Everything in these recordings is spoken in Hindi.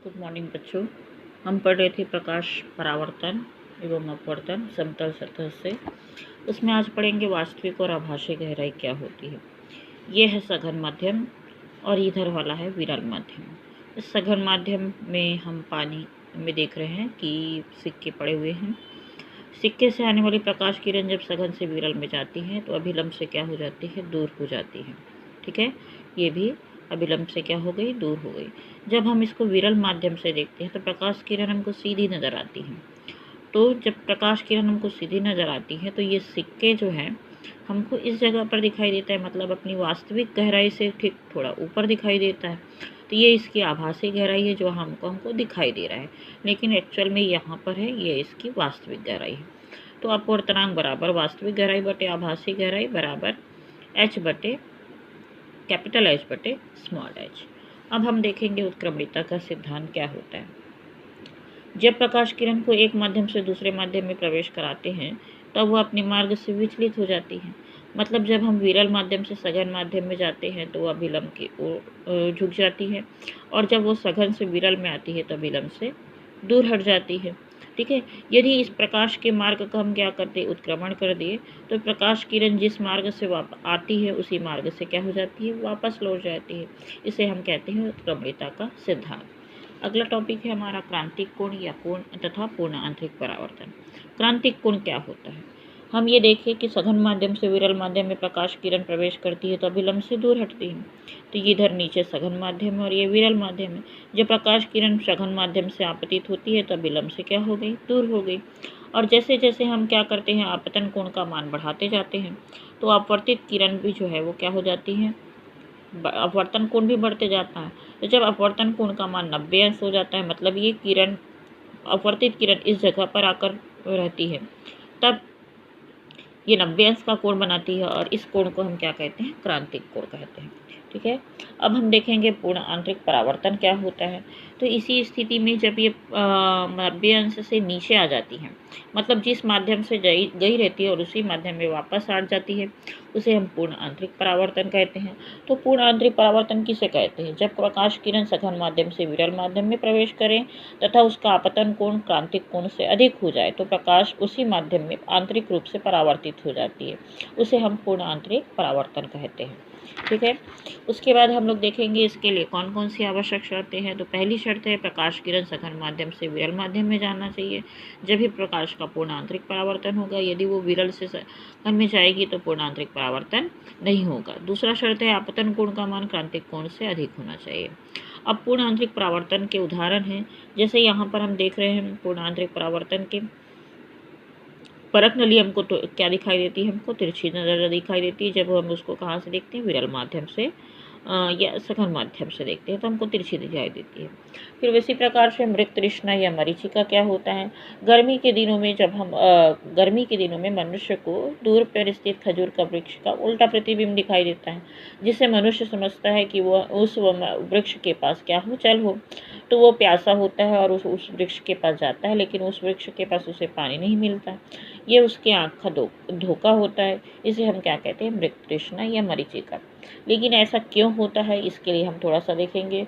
गुड मॉर्निंग बच्चों। हम पढ़ रहे थे प्रकाश परावर्तन एवं अपवर्तन समतल सतह से। उसमें आज पढ़ेंगे वास्तविक और आभासी गहराई क्या होती है। ये है सघन माध्यम और इधर वाला है विरल माध्यम। इस सघन माध्यम में हम पानी में देख रहे हैं कि सिक्के पड़े हुए हैं। सिक्के से आने वाली प्रकाश किरण जब सघन से विरल में जाती है तो अभिलंब से क्या हो जाती है, दूर हो जाती है। ठीक है, ये भी अभिलंब से क्या हो गई, दूर हो गई। जब हम इसको विरल माध्यम से देखते हैं तो प्रकाश किरण हमको सीधी नज़र आती है। तो जब प्रकाश किरण हमको सीधी नज़र आती है तो ये सिक्के जो है हमको इस जगह पर दिखाई देता है, मतलब अपनी वास्तविक गहराई से ठीक थोड़ा ऊपर दिखाई देता है। तो ये इसकी आभासी गहराई है जो हमको दिखाई दे रहा है, लेकिन एक्चुअल में यहाँ पर है ये इसकी वास्तविक गहराई है। तो अपवर्तनांक बराबर वास्तविक गहराई बटे आभासी गहराई बराबर h बटे कैपिटल H बटे स्मॉल h। अब हम देखेंगे उत्क्रमणिता का सिद्धांत क्या होता है। जब प्रकाश किरण को एक माध्यम से दूसरे माध्यम में प्रवेश कराते हैं तब वह अपने मार्ग से विचलित हो जाती है। मतलब जब हम विरल माध्यम से सघन माध्यम में जाते हैं तो वह अभिलंब की ओर झुक जाती है, और जब वो सघन से विरल में आती है तो अभिलंब से दूर हट जाती है। ठीक है, यदि इस प्रकाश के मार्ग का हम क्या करते, उत्क्रमण कर दिए, तो प्रकाश किरण जिस मार्ग से आती है उसी मार्ग से क्या हो जाती है, वापस लौट जाती है। इसे हम कहते हैं उत्क्रमणिता का सिद्धांत। अगला टॉपिक है हमारा क्रांतिक कोण या कोण तथा पूर्ण आंतरिक परावर्तन। क्रांतिक कोण क्या होता है, हम ये देखें कि सघन माध्यम से विरल माध्यम में प्रकाश किरण प्रवेश करती है तो अभिलंब से दूर हटती है। तो ये इधर नीचे सघन माध्यम है और ये विरल माध्यम है। जब प्रकाश किरण सघन माध्यम से आपतित होती है तो अभिलंब से क्या हो गई, दूर हो गई। और जैसे जैसे हम क्या करते हैं, आपतन कोण का मान बढ़ाते जाते हैं तो अपवर्तित किरण भी जो है वो क्या हो जाती है, अपवर्तन कोण भी बढ़ते जाता है। तो जब अपवर्तन कोण का मान 90 अंश हो जाता है, मतलब ये किरण अपवर्तित किरण इस जगह पर आकर रहती है, तब ये 90 अंश का कोण बनाती है और इस कोण को हम क्या कहते हैं, क्रांतिक कोण कहते हैं। ठीक है, अब हम देखेंगे पूर्ण आंतरिक परावर्तन क्या होता है। तो इसी स्थिति में जब ये 90 अंश से नीचे आ जाती है, मतलब जिस माध्यम से गई रहती है और उसी माध्यम में वापस आ जाती है, उसे हम पूर्ण आंतरिक परावर्तन कहते हैं। तो पूर्ण आंतरिक परावर्तन किसे कहते हैं, जब प्रकाश किरण सघन माध्यम से विरल माध्यम में प्रवेश करें तथा उसका आपतन कोण क्रांतिक कोण से अधिक हो जाए तो प्रकाश उसी माध्यम में आंतरिक रूप से परावर्तित हो जाती है, उसे हम पूर्ण आंतरिक परावर्तन कहते हैं। ठीक है, उसके बाद हम लोग देखेंगे इसके लिए कौन कौन सी आवश्यक शर्तें हैं। तो पहली शर्त है प्रकाश किरण सघन माध्यम से विरल माध्यम में जाना चाहिए, जब भी प्रकाश का पूर्ण आंतरिक परावर्तन होगा। यदि वो विरल से सघन में जाएगी तो पूर्ण आंतरिक परावर्तन नहीं होगा। दूसरा शर्त है आपतन कोण का मान क्रांतिक कोण से अधिक होना चाहिए। अब पूर्ण आंतरिक परावर्तन के उदाहरण हैं, जैसे यहाँ पर हम देख रहे हैं पूर्ण आंतरिक परावर्तन के परख नली हमको तो क्या दिखाई देती है, हमको तिरछी नजर दिखाई देती है। जब हम उसको कहाँ से देखते हैं, विरल माध्यम से या सघन माध्यम से देखते हैं तो हमको तिरछी दिखाई देती है। फिर इसी प्रकार से मृग तृष्णा या मरीचिका क्या होता है, गर्मी के दिनों में जब हम गर्मी के दिनों में मनुष्य को दूर पर स्थित खजूर का वृक्ष का उल्टा प्रतिबिंब दिखाई देता है, जिससे मनुष्य समझता है कि वह उस वृक्ष के पास क्या हो, जल हो। तो वो प्यासा होता है और उस वृक्ष के पास जाता है, लेकिन उस वृक्ष के पास उसे पानी नहीं मिलता। ये उसके आँख का धोखा होता है। इसे हम क्या कहते हैं, मृग तृष्णा या मरीचिका। लेकिन ऐसा क्यों होता है, इसके लिए हम थोड़ा सा देखेंगे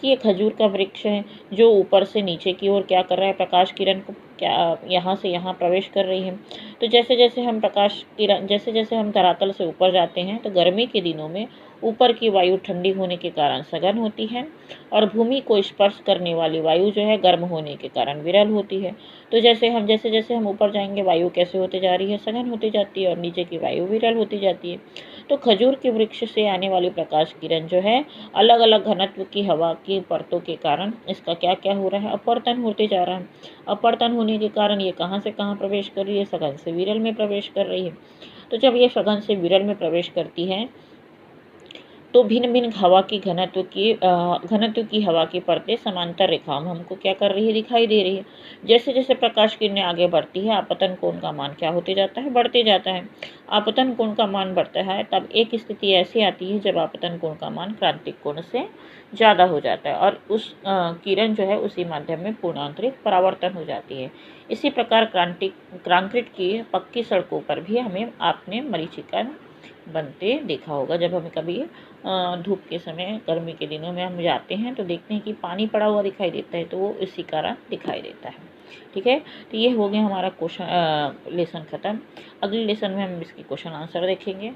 कि ये खजूर का वृक्ष है जो ऊपर से नीचे की ओर क्या कर रहा है, प्रकाश किरण को क्या यहाँ से यहाँ प्रवेश कर रही है। तो जैसे जैसे हम प्रकाश किरण जैसे जैसे हम धरातल से ऊपर जाते हैं तो गर्मी के दिनों में ऊपर की वायु ठंडी होने के कारण सघन होती है और भूमि को स्पर्श करने वाली वायु जो है गर्म होने के कारण विरल होती है। तो जैसे जैसे हम ऊपर जाएंगे वायु कैसे होती जा रही है, सघन होती जाती है और नीचे की वायु विरल होती जाती है। तो खजूर के वृक्ष से आने वाली प्रकाश किरण जो है अलग अलग घनत्व की हवा की परतों के कारण इसका क्या क्या हो रहा है, अपवर्तन होते जा रहा है। अपवर्तन होने के कारण ये कहाँ से कहाँ प्रवेश कर रही है, सघन से विरल में प्रवेश कर रही है। तो जब ये सघन से विरल में प्रवेश करती है तो भिन्न भिन्न हवा की घनत्व की हवा की परतें समांतर रेखा में हमको क्या कर रही है, दिखाई दे रही है। जैसे जैसे प्रकाश किरणें आगे बढ़ती है आपतन कोण का मान क्या होते जाता है, बढ़ते जाता है। आपतन कोण का मान बढ़ता है तब एक स्थिति ऐसी आती है जब आपतन कोण का मान क्रांतिक कोण से ज़्यादा हो जाता है और उस किरण जो है उसी माध्यम में पूर्ण आंतरिक परावर्तन हो जाती है। इसी प्रकार कंक्रीट की पक्की सड़कों पर भी हमें आपने मरीचिका बनते देखा होगा। जब हमें कभी धूप के समय गर्मी के दिनों में हम जाते हैं तो देखते हैं कि पानी पड़ा हुआ दिखाई देता है, तो वो इसी कारण दिखाई देता है। ठीक है, तो ये हो गया हमारा क्वेश्चन लेसन ख़त्म। अगले लेसन में हम इसकी क्वेश्चन आंसर देखेंगे।